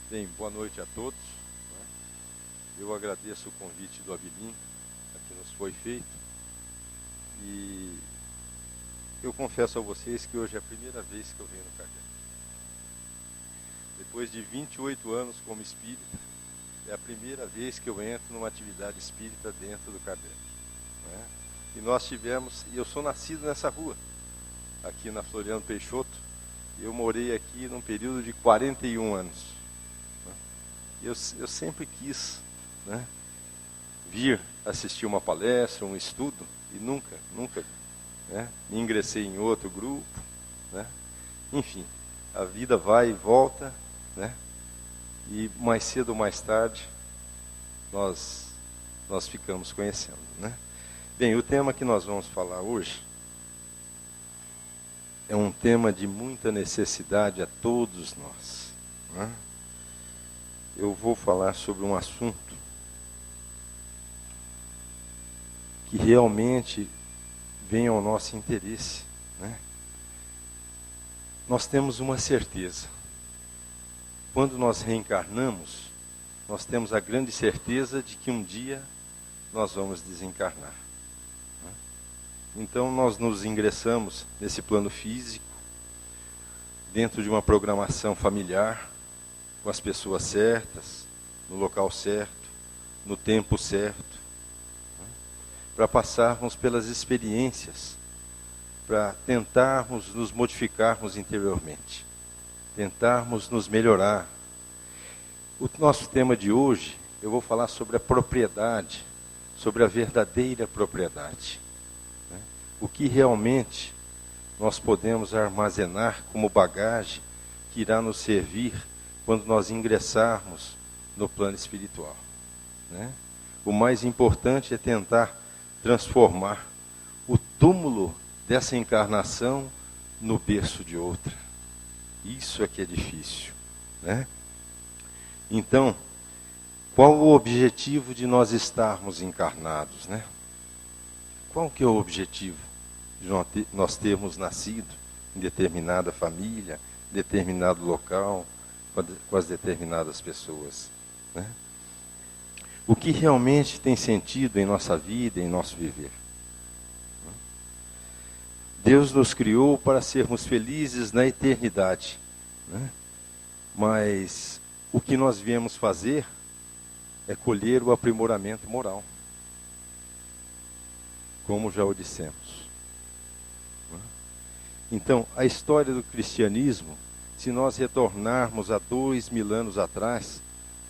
Bem, boa noite a todos. Né? Eu agradeço o convite do Abilin, que nos foi feito. E eu confesso a vocês que hoje é a primeira vez que eu venho no Kardec. Depois de 28 anos como espírita, é a primeira vez que eu entro numa atividade espírita dentro do Kardec. Né? E nós tivemos, e eu sou nascido nessa rua, aqui na Floriano Peixoto. Eu morei aqui num período de 41 anos. Eu sempre quis, né, vir assistir uma palestra, um estudo, e nunca, né, me ingressei em outro grupo, né? Enfim, a vida vai e volta, né? E mais cedo ou mais tarde nós ficamos conhecendo, né? Bem, o tema que nós vamos falar hoje é um tema de muita necessidade a todos nós, né? Eu vou falar sobre um assunto que realmente vem ao nosso interesse, né? Nós temos uma certeza. Quando nós reencarnamos, nós temos a grande certeza de que um dia nós vamos desencarnar, né? Então nós nos ingressamos nesse plano físico, dentro de uma programação familiar, com as pessoas certas, no local certo, no tempo certo, né? Para passarmos pelas experiências, para tentarmos nos modificarmos interiormente, tentarmos nos melhorar. O nosso tema de hoje, eu vou falar sobre a propriedade, sobre a verdadeira propriedade, né? O que realmente nós podemos armazenar como bagagem que irá nos servir quando nós ingressarmos no plano espiritual, né? O mais importante é tentar transformar o túmulo dessa encarnação no berço de outra. Isso é que é difícil, né? Então, qual o objetivo de nós estarmos encarnados, né? Qual que é o objetivo de nós termos nascido em determinada família, determinado local, com as determinadas pessoas, né? O que realmente tem sentido em nossa vida, em nosso viver? Deus nos criou para sermos felizes na eternidade, né? Mas o que nós viemos fazer é colher o aprimoramento moral, como já o dissemos, né? Então, a história do cristianismo, se nós retornarmos a 2000 anos atrás,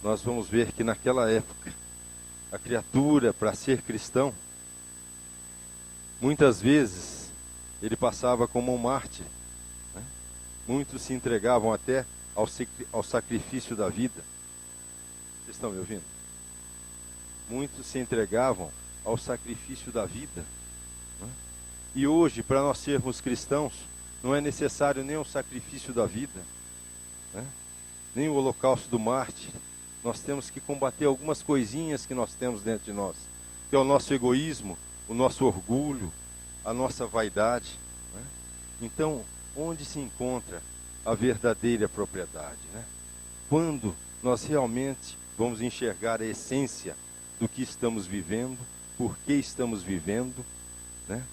nós vamos ver que naquela época, a criatura, para ser cristão, muitas vezes, ele passava como um mártir, né? Muitos se entregavam até ao sacrifício da vida. Vocês estão me ouvindo? Muitos se entregavam ao sacrifício da vida, né? E hoje, para nós sermos cristãos, não é necessário nem o sacrifício da vida, né? Nem o holocausto do mártir. Nós temos que combater algumas coisinhas que nós temos dentro de nós, que é o nosso egoísmo, o nosso orgulho, a nossa vaidade, né? Então, onde se encontra a verdadeira propriedade, né? Quando nós realmente vamos enxergar a essência do que estamos vivendo, por que estamos vivendo, né?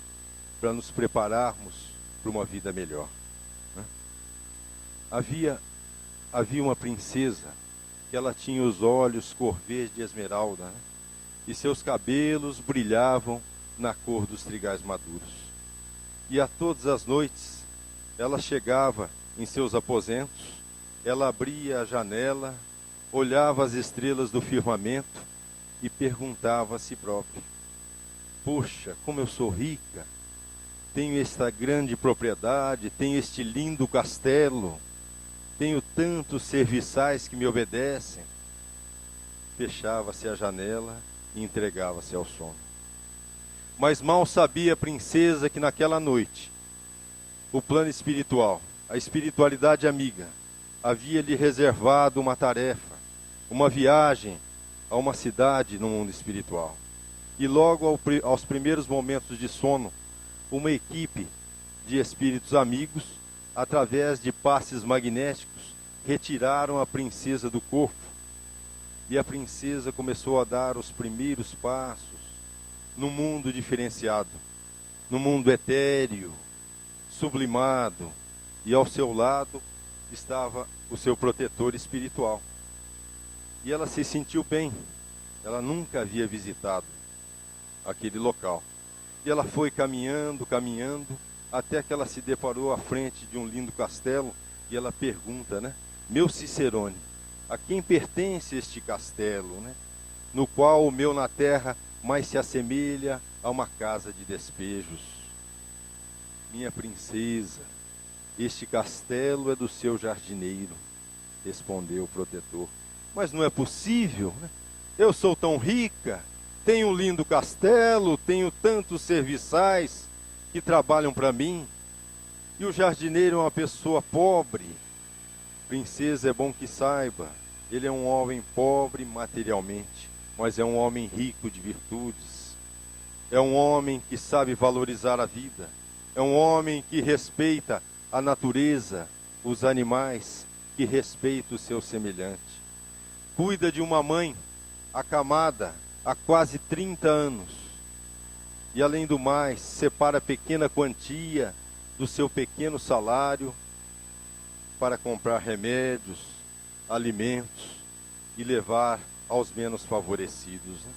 Para nos prepararmos para uma vida melhor, né? Havia uma princesa que ela tinha os olhos cor verde esmeralda, né? E seus cabelos brilhavam na cor dos trigais maduros. E a todas as noites ela chegava em seus aposentos, ela abria a janela, olhava as estrelas do firmamento e perguntava a si própria: poxa, como eu sou rica, tenho esta grande propriedade, tenho este lindo castelo, tenho tantos serviçais que me obedecem. Fechava-se a janela e entregava-se ao sono. Mas mal sabia a princesa que naquela noite, o plano espiritual, a espiritualidade amiga, havia lhe reservado uma tarefa, uma viagem a uma cidade no mundo espiritual. E logo aos primeiros momentos de sono, uma equipe de espíritos amigos, através de passes magnéticos, retiraram a princesa do corpo. E a princesa começou a dar os primeiros passos no mundo diferenciado, no mundo etéreo, sublimado. E ao seu lado estava o seu protetor espiritual. E ela se sentiu bem. Ela nunca havia visitado aquele local. E ela foi caminhando, caminhando, até que ela se deparou à frente de um lindo castelo. E ela pergunta, né? Meu Cicerone, a quem pertence este castelo, né? No qual o meu na terra mais se assemelha a uma casa de despejos. Minha princesa, este castelo é do seu jardineiro, respondeu o protetor. Mas não é possível, né? Eu sou tão rica, tenho um lindo castelo, tenho tantos serviçais que trabalham para mim, e o jardineiro é uma pessoa pobre. Princesa, é bom que saiba, ele é um homem pobre materialmente, mas é um homem rico de virtudes. É um homem que sabe valorizar a vida. É um homem que respeita a natureza, os animais, que respeita o seu semelhante. Cuida de uma mãe acamada há quase 30 anos. E além do mais, separa pequena quantia do seu pequeno salário para comprar remédios, alimentos e levar aos menos favorecidos, né?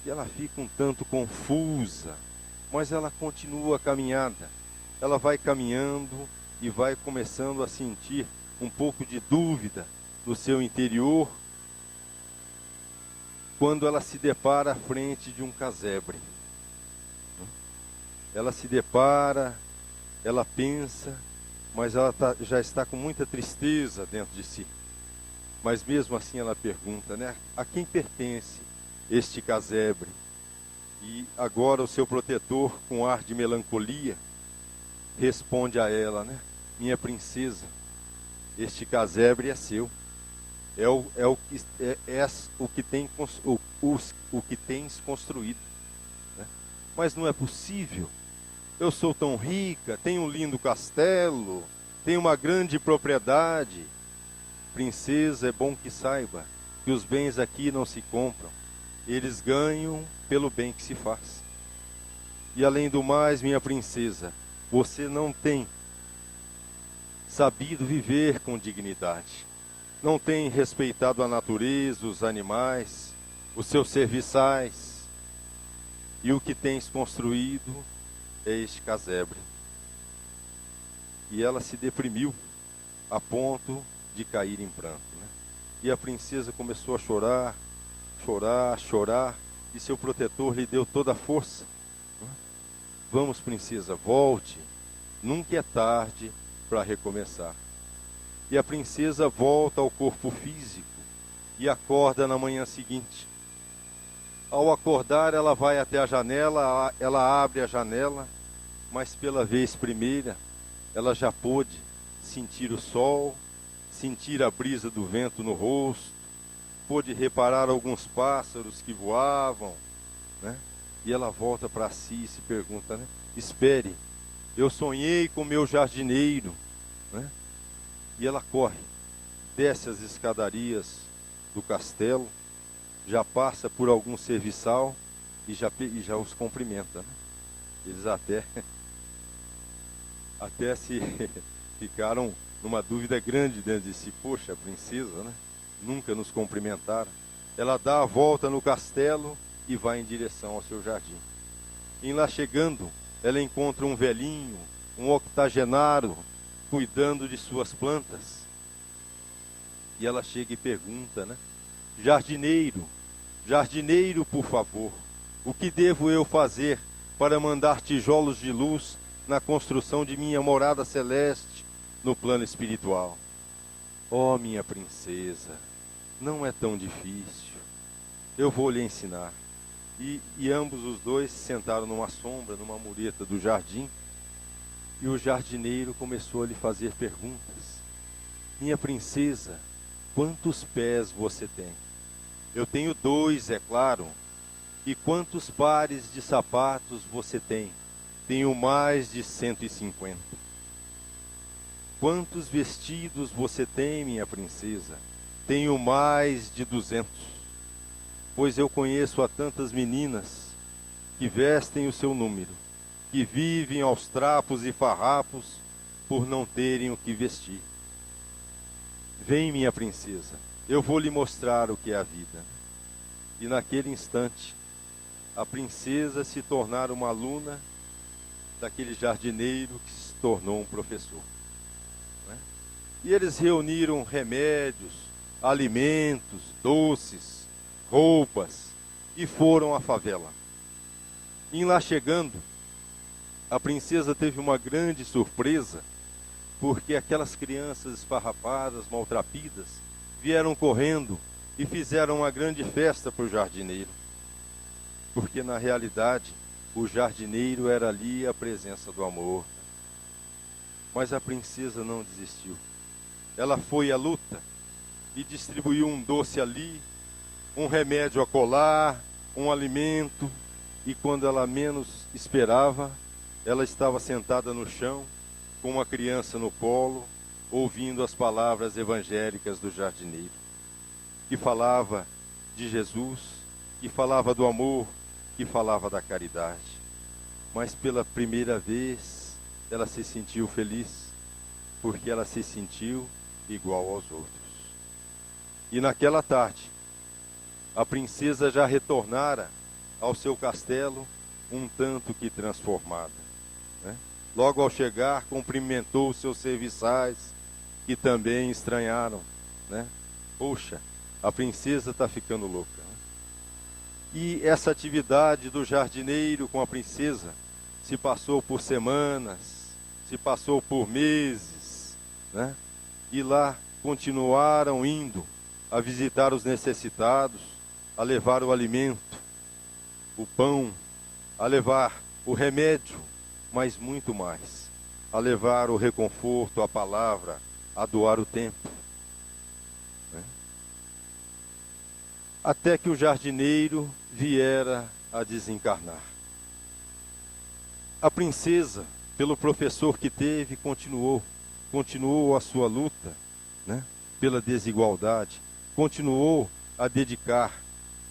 E ela fica um tanto confusa, mas ela continua a caminhada. Ela vai caminhando e vai começando a sentir um pouco de dúvida no seu interior, quando ela se depara à frente de um casebre. Ela se depara, ela pensa, mas ela já está com muita tristeza dentro de si. Mas mesmo assim ela pergunta, né? A quem pertence este casebre? E agora o seu protetor, com ar de melancolia, responde a ela, né? Minha princesa, este casebre é seu. É o que tens construído, né? Mas não é possível. Eu sou tão rica, tenho um lindo castelo, tenho uma grande propriedade. Princesa, é bom que saiba que os bens aqui não se compram. Eles ganham pelo bem que se faz. E além do mais, minha princesa, você não tem sabido viver com dignidade. Não tem respeitado a natureza, os animais, os seus serviçais. E o que tens construído é este casebre. E ela se deprimiu a ponto de cair em pranto, né? E a princesa começou a chorar, chorar, chorar, e seu protetor lhe deu toda a força. Vamos, princesa, volte, nunca é tarde para recomeçar. E a princesa volta ao corpo físico e acorda na manhã seguinte. Ao acordar, ela vai até a janela, ela abre a janela, mas pela vez primeira, ela já pôde sentir o sol, sentir a brisa do vento no rosto, pôde reparar alguns pássaros que voavam, né? E ela volta para si e se pergunta, né? Espere, eu sonhei com meu jardineiro, né? E ela corre, desce as escadarias do castelo, já passa por algum serviçal e já os cumprimenta, né? Eles até se ficaram numa dúvida grande dentro de si. Poxa, a princesa, né? Nunca nos cumprimentaram. Ela dá a volta no castelo e vai em direção ao seu jardim. Em lá chegando, ela encontra um velhinho, um octogenário, cuidando de suas plantas. E ela chega e pergunta, né? Jardineiro, jardineiro, por favor, o que devo eu fazer para mandar tijolos de luz na construção de minha morada celeste no plano espiritual? Oh, minha princesa, não é tão difícil. Eu vou lhe ensinar. E ambos os dois se sentaram numa sombra, numa mureta do jardim, e o jardineiro começou a lhe fazer perguntas. Minha princesa, quantos pés você tem? Eu tenho 2, é claro. E quantos pares de sapatos você tem? Tenho mais de 150. quantos vestidos você tem, minha princesa? Tenho mais de 200, pois eu conheço a tantas meninas que vestem o seu número, que vivem aos trapos e farrapos por não terem o que vestir. Vem, minha princesa, eu vou lhe mostrar o que é a vida. E naquele instante, a princesa se tornara uma aluna daquele jardineiro que se tornou um professor. Né? E eles reuniram remédios, alimentos, doces, roupas e foram à favela. E lá chegando, a princesa teve uma grande surpresa, porque aquelas crianças esfarrapadas, maltrapilhas, vieram correndo e fizeram uma grande festa para o jardineiro. Porque na realidade, o jardineiro era ali a presença do amor. Mas a princesa não desistiu. Ela foi à luta e distribuiu um doce ali, um remédio acolá, um alimento, e quando ela menos esperava, ela estava sentada no chão, com uma criança no colo, ouvindo as palavras evangélicas do jardineiro, que falava de Jesus, que falava do amor, que falava da caridade. Mas pela primeira vez, ela se sentiu feliz, porque ela se sentiu igual aos outros. E naquela tarde, a princesa já retornara ao seu castelo um tanto que transformada. Né? Logo ao chegar, cumprimentou os seus serviçais, que também estranharam. Né? Poxa, a princesa está ficando louca. Né? E essa atividade do jardineiro com a princesa se passou por semanas, se passou por meses. Né? E lá continuaram indo a visitar os necessitados, a levar o alimento, o pão, a levar o remédio, mas muito mais, a levar o reconforto, a palavra, a doar o tempo. Né? Até que o jardineiro viera a desencarnar. A princesa, pelo professor que teve, continuou a sua luta, né, pela desigualdade, continuou a dedicar,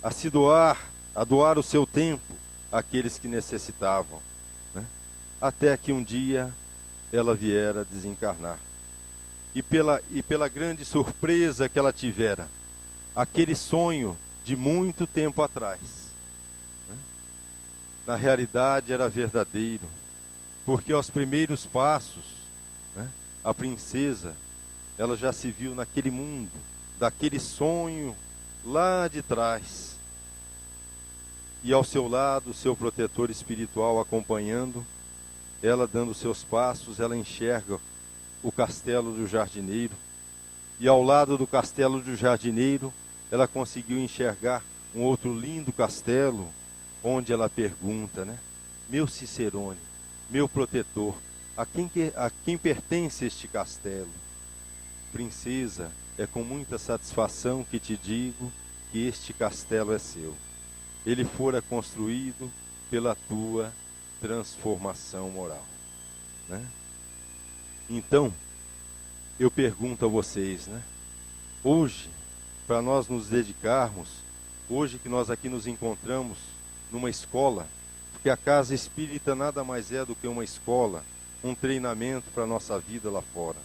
a se doar, a doar o seu tempo àqueles que necessitavam, né? Até que um dia ela viera a desencarnar. E pela grande surpresa que ela tivera, aquele sonho de muito tempo atrás, né? Na realidade era verdadeiro, porque aos primeiros passos, né, a princesa, ela já se viu naquele mundo, daquele sonho lá de trás. E ao seu lado, o seu protetor espiritual acompanhando, ela dando seus passos, ela enxerga o castelo do jardineiro. E ao lado do castelo do jardineiro, ela conseguiu enxergar um outro lindo castelo, onde ela pergunta, né? Meu Cicerone, meu protetor, a quem pertence este castelo? Princesa, é com muita satisfação que te digo que este castelo é seu. Ele fora construído pela tua transformação moral. Né? Então, eu pergunto a vocês, né? Hoje, para nós nos dedicarmos, hoje que nós aqui nos encontramos numa escola, porque a casa espírita nada mais é do que uma escola, um treinamento para a nossa vida lá fora.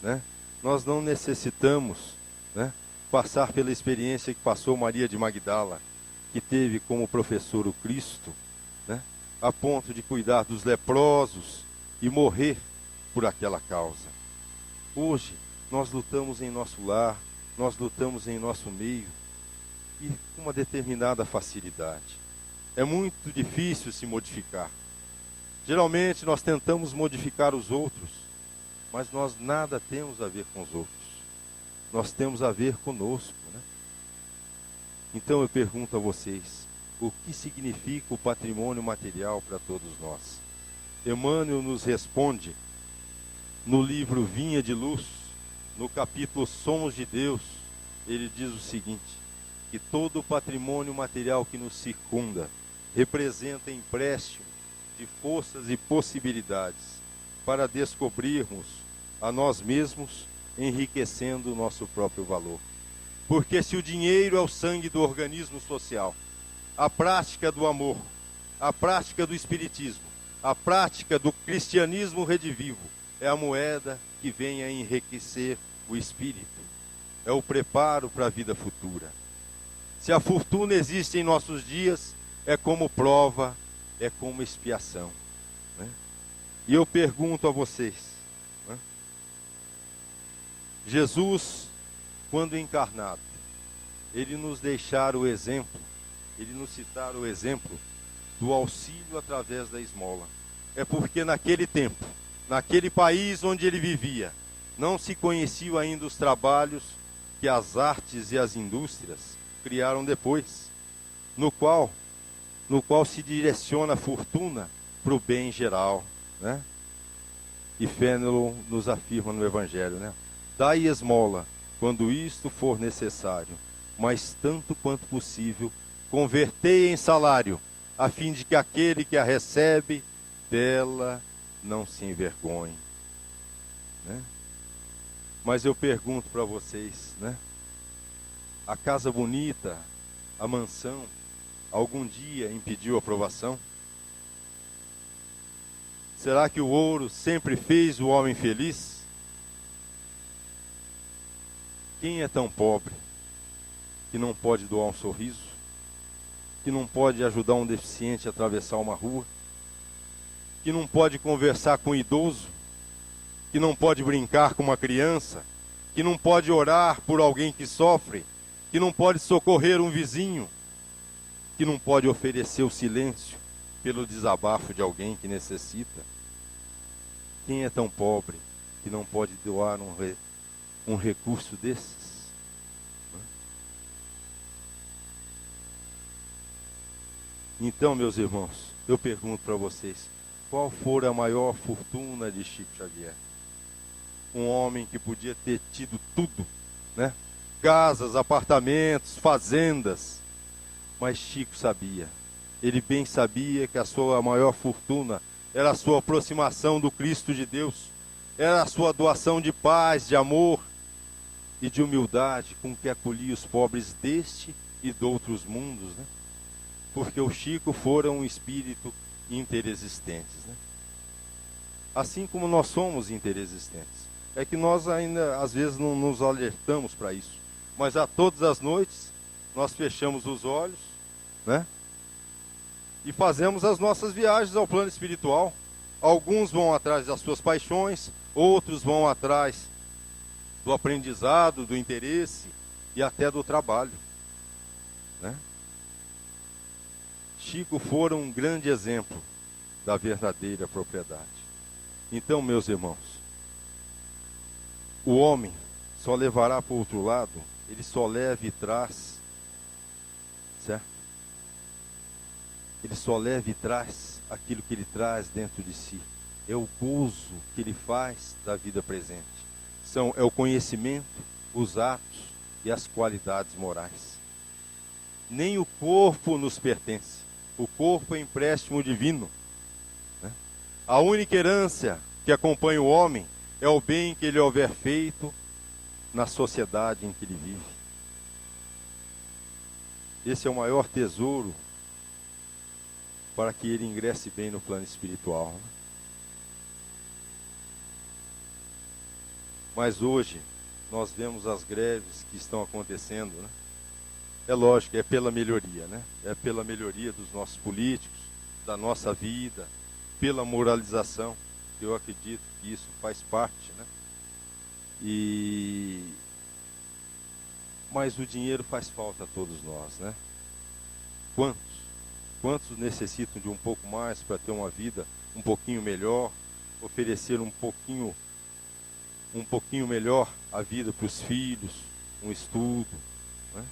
Né? Nós não necessitamos, né, passar pela experiência que passou Maria de Magdala, que teve como professor o Cristo, né, a ponto de cuidar dos leprosos e morrer por aquela causa. Hoje, nós lutamos em nosso lar, nós lutamos em nosso meio, e com uma determinada facilidade. É muito difícil se modificar. Geralmente, nós tentamos modificar os outros, mas nós nada temos a ver com os outros. Nós temos a ver conosco, né? Então eu pergunto a vocês, o que significa o patrimônio material para todos nós? Emmanuel nos responde no livro Vinha de Luz, no capítulo Somos de Deus, ele diz o seguinte, que todo o patrimônio material que nos circunda representa empréstimo de forças e possibilidades para descobrirmos a nós mesmos, enriquecendo o nosso próprio valor. Porque se o dinheiro é o sangue do organismo social, a prática do amor, a prática do espiritismo, a prática do cristianismo redivivo é a moeda que vem a enriquecer o espírito. É o preparo para a vida futura. Se a fortuna existe em nossos dias, é como prova, é como expiação, né? E eu pergunto a vocês, né? Jesus, quando encarnado, ele nos deixar o exemplo, ele nos citar o exemplo do auxílio através da esmola. É porque naquele tempo, naquele país onde ele vivia, não se conheciam ainda os trabalhos que as artes e as indústrias criaram depois, no qual se direciona a fortuna para o bem geral, né? E Fénelon nos afirma no Evangelho, né? Dai esmola, quando isto for necessário, mas tanto quanto possível, convertei em salário, a fim de que aquele que a recebe, dela não se envergonhe, né? Mas eu pergunto para vocês, né? A casa bonita, a mansão, algum dia impediu a aprovação? Será que o ouro sempre fez o homem feliz? Quem é tão pobre que não pode doar um sorriso? Que não pode ajudar um deficiente a atravessar uma rua? Que não pode conversar com um idoso? Que não pode brincar com uma criança? Que não pode orar por alguém que sofre? Que não pode socorrer um vizinho? Que não pode oferecer o silêncio pelo desabafo de alguém que necessita? Quem é tão pobre que não pode doar um recurso desses? Então, meus irmãos, eu pergunto para vocês, qual foi a maior fortuna de Chico Xavier? Um homem que podia ter tido tudo, né? Casas, apartamentos, fazendas. Mas Chico sabia, ele bem sabia que a sua maior fortuna era a sua aproximação do Cristo de Deus, era a sua doação de paz, de amor e de humildade com que acolhia os pobres deste e de outros mundos, né? Porque o Chico fora um espírito interexistentes, né? Assim como nós somos interexistentes. É que nós ainda, às vezes, não nos alertamos para isso. Mas a todas as noites, nós fechamos os olhos, né? E fazemos as nossas viagens ao plano espiritual. Alguns vão atrás das suas paixões, outros vão atrás do aprendizado, do interesse e até do trabalho, né? Chico fora um grande exemplo da verdadeira propriedade. Então, meus irmãos, o homem só levará para o outro lado, ele só leva e traz, certo? Ele só leva e traz aquilo que ele traz dentro de si. É o gozo que ele faz da vida presente. É o conhecimento, os atos e as qualidades morais. Nem o corpo nos pertence. O corpo é empréstimo divino, né? A única herança que acompanha o homem é o bem que ele houver feito na sociedade em que ele vive. Esse é o maior tesouro para que ele ingresse bem no plano espiritual, né? Mas hoje nós vemos as greves que estão acontecendo, né? É lógico, é pela melhoria, né? É pela melhoria dos nossos políticos, da nossa vida, pela moralização. Eu acredito que isso faz parte, né? Mas o dinheiro faz falta a todos nós, né? Quantos necessitam de um pouco mais para ter uma vida um pouquinho melhor, oferecer um pouquinho melhor a vida para os filhos, um estudo, né?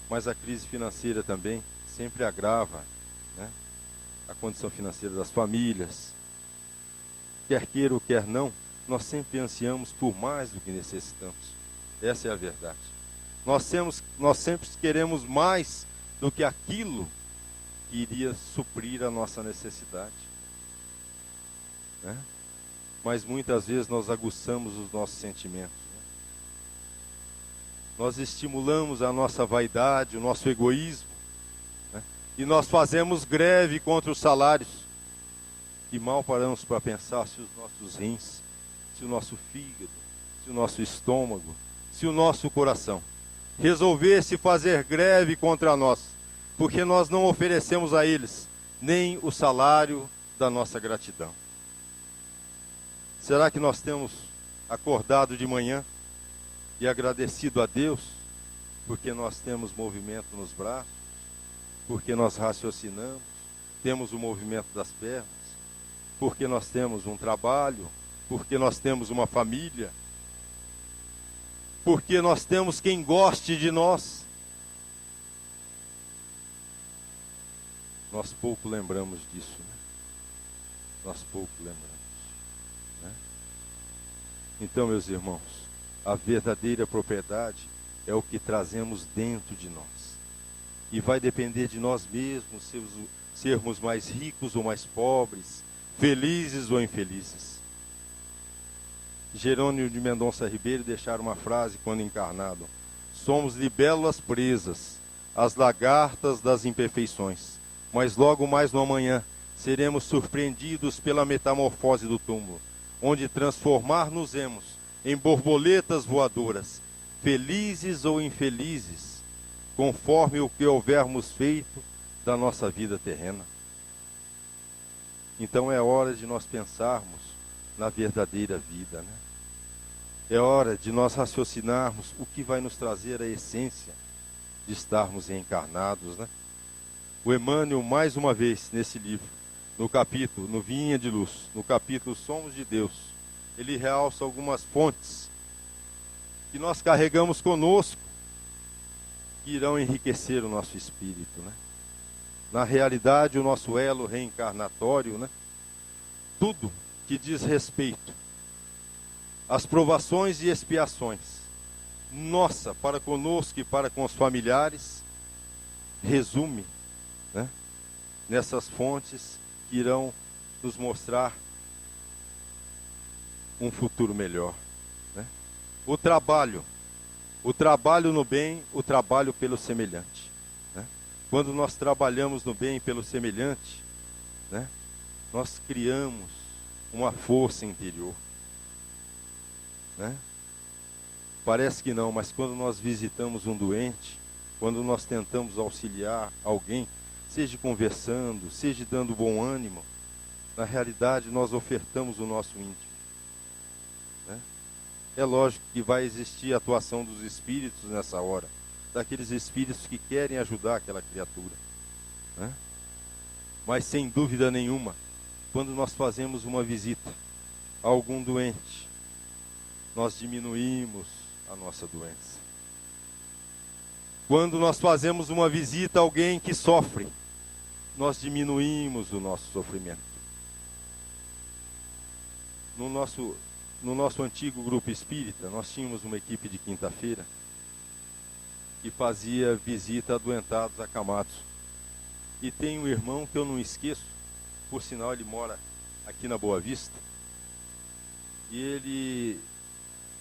Mas a crise financeira também sempre agrava, né, a condição financeira das famílias. Quer queira ou quer não, nós sempre ansiamos por mais do que necessitamos. Essa é a verdade. Nós sempre queremos mais do que aquilo que iria suprir a nossa necessidade, né? mas muitas vezes nós aguçamos os nossos sentimentos. Nós estimulamos a nossa vaidade, o nosso egoísmo, né? E nós fazemos greve contra os salários. E mal paramos para pensar se os nossos rins, se o nosso fígado, se o nosso estômago, se o nosso coração resolvesse fazer greve contra nós, porque nós não oferecemos a eles nem o salário da nossa gratidão. Será que nós temos acordado de manhã e agradecido a Deus porque nós temos movimento nos braços, porque nós raciocinamos, temos o movimento das pernas, porque nós temos um trabalho, porque nós temos uma família, porque nós temos quem goste de nós? Nós pouco lembramos disso, né? Nós pouco lembramos, né? Então, meus irmãos, a verdadeira propriedade é o que trazemos dentro de nós. E vai depender de nós mesmos sermos mais ricos ou mais pobres, felizes ou infelizes. Jerônimo de Mendonça Ribeiro deixara uma frase quando encarnado: somos libélulas presas, as lagartas das imperfeições, mas logo mais no amanhã seremos surpreendidos pela metamorfose do túmulo, onde transformar-nos-emos em borboletas voadoras, felizes ou infelizes, conforme o que houvermos feito da nossa vida terrena. Então é hora de nós pensarmos na verdadeira vida, né? É hora de nós raciocinarmos o que vai nos trazer a essência de estarmos encarnados, né? O Emmanuel, mais uma vez, nesse livro, no Vinha de Luz, no capítulo Somos de Deus, ele realça algumas fontes que nós carregamos conosco, que irão enriquecer o nosso espírito, né? Na realidade, o nosso elo reencarnatório, né? Tudo que diz respeito às provações e expiações, nossa, para conosco e para com os familiares, resume, né, nessas fontes que irão nos mostrar um futuro melhor, né? O trabalho no bem, o trabalho pelo semelhante, né? Quando nós trabalhamos no bem pelo semelhante, né, nós criamos uma força interior, né? Parece que não, mas quando nós visitamos um doente, quando nós tentamos auxiliar alguém, seja conversando, seja dando bom ânimo, na realidade nós ofertamos o nosso íntimo, né? É lógico que vai existir a atuação dos espíritos nessa hora, daqueles espíritos que querem ajudar aquela criatura, né? Mas sem dúvida nenhuma, quando nós fazemos uma visita a algum doente, nós diminuímos a nossa doença. Quando nós fazemos uma visita a alguém que sofre, nós diminuímos o nosso sofrimento. No nosso antigo grupo espírita, nós tínhamos uma equipe de quinta-feira que fazia visita a adoentados acamados. E tem um irmão que eu não esqueço, por sinal ele mora aqui na Boa Vista, e ele,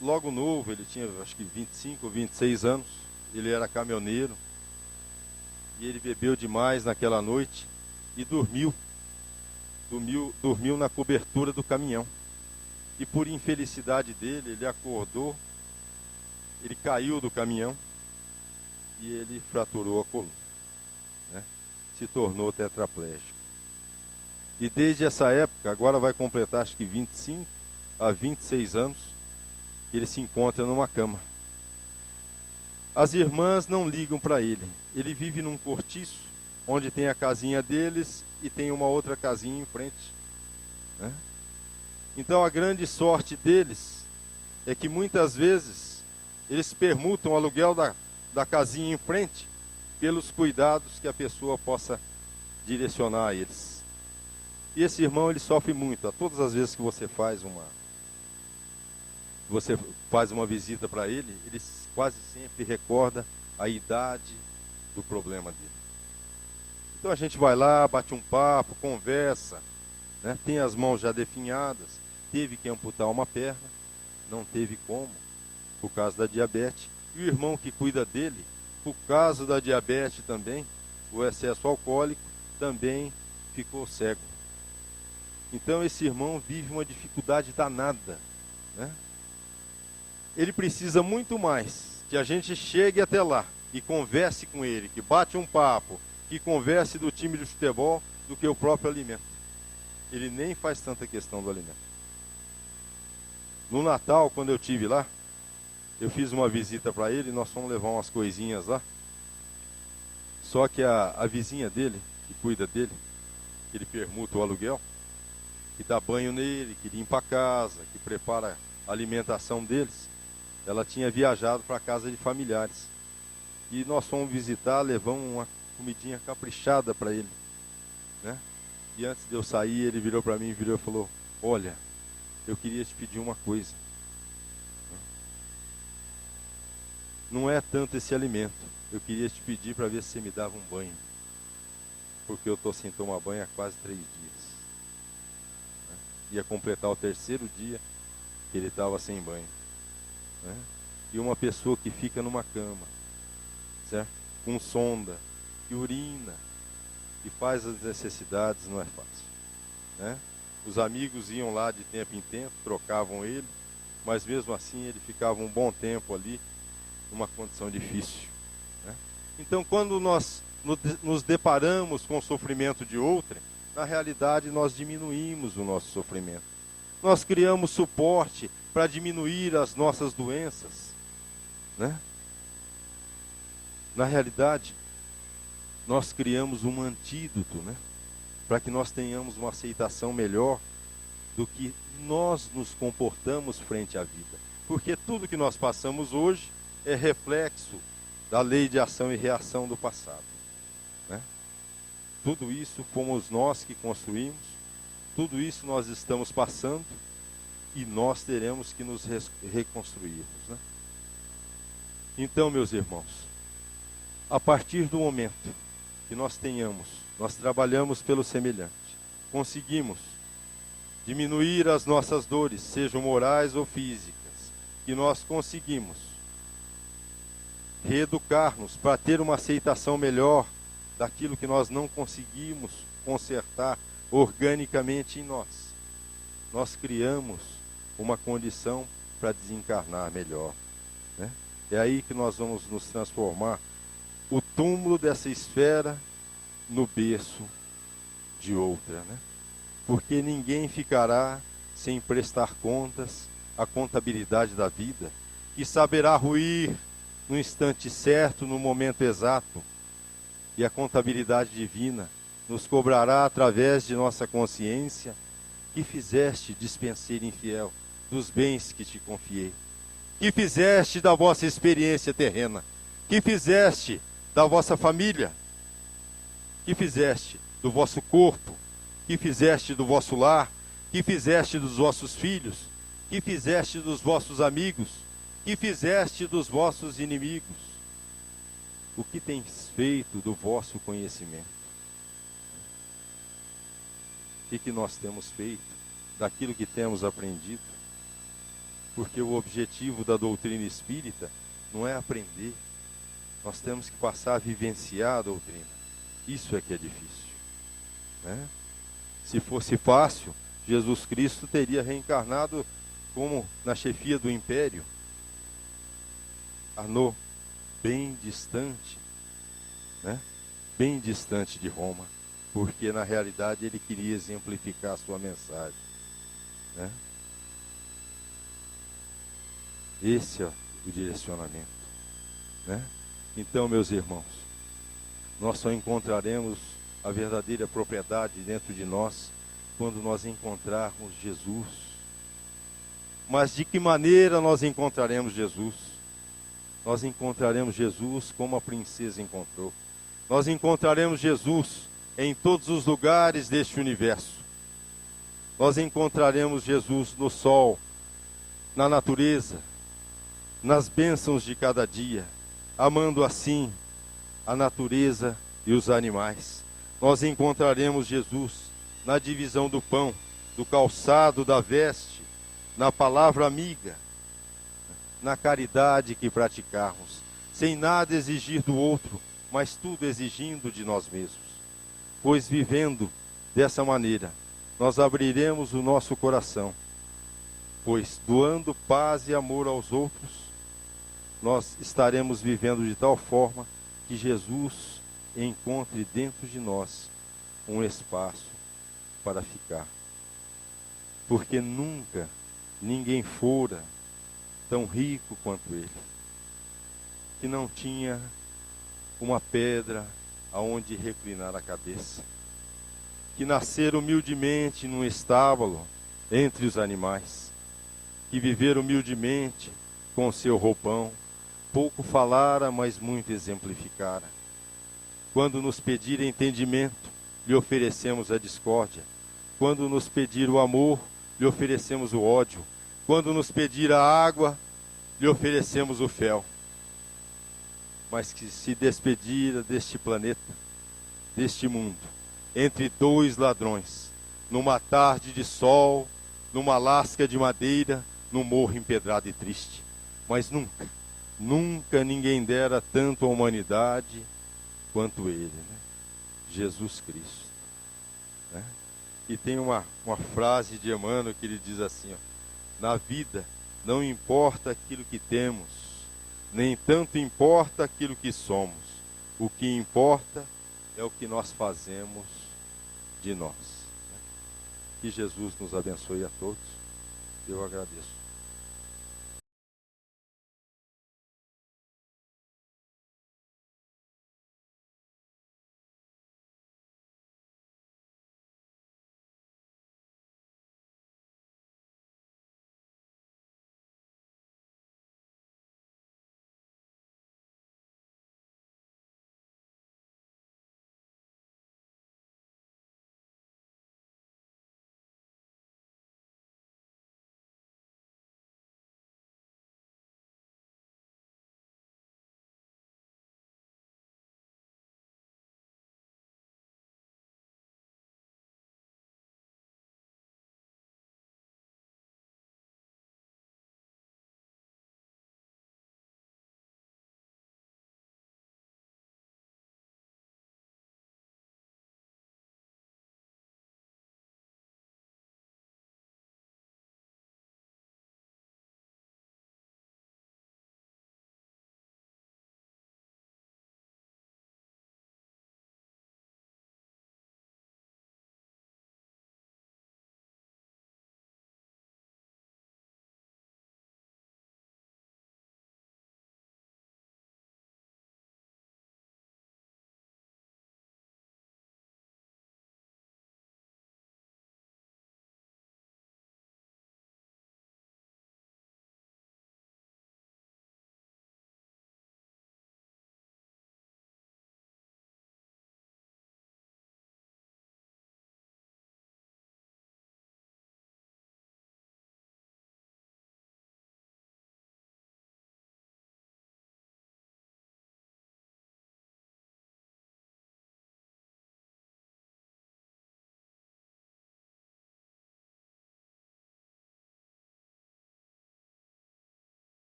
logo novo, ele tinha acho que 25 ou 26 anos, ele era caminhoneiro, e ele bebeu demais naquela noite e dormiu na cobertura do caminhão. E por infelicidade dele, ele acordou, ele caiu do caminhão e ele fraturou a coluna, né? Se tornou tetraplégico. E desde essa época, agora vai completar acho que 25 a 26 anos, ele se encontra numa cama. As irmãs não ligam para ele. Ele vive num cortiço, onde tem a casinha deles e tem uma outra casinha em frente, né? Então a grande sorte deles é que muitas vezes eles permutam o aluguel da casinha em frente pelos cuidados que a pessoa possa direcionar a eles. E esse irmão, ele sofre muito. A todas as vezes que você faz uma visita para ele, ele quase sempre recorda a idade do problema dele. Então a gente vai lá, bate um papo, conversa, né? Tem as mãos já definhadas, teve que amputar uma perna, não teve como, por causa da diabetes. E o irmão que cuida dele, por causa da diabetes também, o excesso alcoólico, também ficou cego. Então esse irmão vive uma dificuldade danada, né? Ele precisa muito mais que a gente chegue até lá e converse com ele, que bate um papo, que converse do time de futebol, do que o próprio alimento. Ele nem faz tanta questão do alimento. No Natal, quando eu estive lá, eu fiz uma visita para ele, nós fomos levar umas coisinhas lá. Só que a vizinha dele, que cuida dele, que ele permuta o aluguel, que dá banho nele, que limpa a casa, que prepara a alimentação deles, ela tinha viajado para a casa de familiares. E nós fomos visitar, levamos uma comidinha caprichada para ele, né? E antes de eu sair, ele virou para mim e falou: olha, eu queria te pedir uma coisa. Não é tanto esse alimento. Eu queria te pedir para ver se você me dava um banho. Porque eu estou sem tomar banho há quase 3 dias. Ia completar o 3º dia que ele estava sem banho. Né? E uma pessoa que fica numa cama, certo? Com sonda, que urina, que faz as necessidades, não é fácil. Né? Os amigos iam lá de tempo em tempo, trocavam ele, mas mesmo assim ele ficava um bom tempo ali, numa condição difícil. Né? Então, quando nós nos deparamos com o sofrimento de outrem, na realidade nós diminuímos o nosso sofrimento. Nós criamos suporte para diminuir as nossas doenças. Né? Na realidade, nós criamos um antídoto, né? Para que nós tenhamos uma aceitação melhor do que nós nos comportamos frente à vida. Porque tudo que nós passamos hoje é reflexo da lei de ação e reação do passado. Né? Tudo isso fomos nós que construímos, tudo isso nós estamos passando e nós teremos que nos reconstruirmos. Né? Então, meus irmãos, a partir do momento que nós trabalhamos pelo semelhante, conseguimos diminuir as nossas dores, sejam morais ou físicas, que nós conseguimos reeducar-nos para ter uma aceitação melhor daquilo que nós não conseguimos consertar organicamente em nós. Nós criamos uma condição para desencarnar melhor. Né? É aí que nós vamos nos transformar o túmulo dessa esfera no berço de outra. Né? Porque ninguém ficará sem prestar contas à contabilidade da vida, que saberá ruir no instante certo, no momento exato. E a contabilidade divina nos cobrará através de nossa consciência: que fizeste, dispenseiro infiel, dos bens que te confiei? Que fizeste da vossa experiência terrena? Que fizeste da vossa família? Que fizeste do vosso corpo? Que fizeste do vosso lar? Que fizeste dos vossos filhos? Que fizeste dos vossos amigos? Que fizeste dos vossos inimigos? O que tens feito do vosso conhecimento? O que nós temos feito daquilo que temos aprendido? Porque o objetivo da doutrina espírita não é aprender. Nós temos que passar a vivenciar a doutrina. Isso é que é difícil. Né? Se fosse fácil, Jesus Cristo teria reencarnado como na chefia do império, Arnaud, bem distante, né? Bem distante de Roma, porque na realidade ele queria exemplificar a sua mensagem. Né? Esse é o direcionamento. Né? Então, meus irmãos, nós só encontraremos a verdadeira propriedade dentro de nós quando nós encontrarmos Jesus. Mas de que maneira nós encontraremos Jesus? Nós encontraremos Jesus como a princesa encontrou. Nós encontraremos Jesus em todos os lugares deste universo. Nós encontraremos Jesus no sol, na natureza, nas bênçãos de cada dia, amando assim a natureza e os animais. Nós encontraremos Jesus na divisão do pão, do calçado, da veste, na palavra amiga, na caridade que praticarmos, sem nada exigir do outro, mas tudo exigindo de nós mesmos. Pois vivendo dessa maneira, nós abriremos o nosso coração, pois doando paz e amor aos outros, nós estaremos vivendo de tal forma que Jesus encontre dentro de nós um espaço para ficar. Porque nunca ninguém fora tão rico quanto ele, que não tinha uma pedra aonde reclinar a cabeça, que nascera humildemente num estábulo entre os animais, que viver humildemente com seu roupão, pouco falara, mas muito exemplificara. Quando nos pedir entendimento, lhe oferecemos a discórdia. Quando nos pedir o amor, lhe oferecemos o ódio. Quando nos pedir a água, lhe oferecemos o fel. Mas que se despedira deste planeta, deste mundo, entre dois ladrões, numa tarde de sol, numa lasca de madeira, num morro empedrado e triste. Mas nunca, nunca ninguém dera tanto à humanidade quanto ele, né? Jesus Cristo, né? E tem uma frase de Emmanuel que ele diz assim, ó: na vida não importa aquilo que temos, nem tanto importa aquilo que somos. O que importa é o que nós fazemos de nós. Que Jesus nos abençoe a todos. Eu agradeço.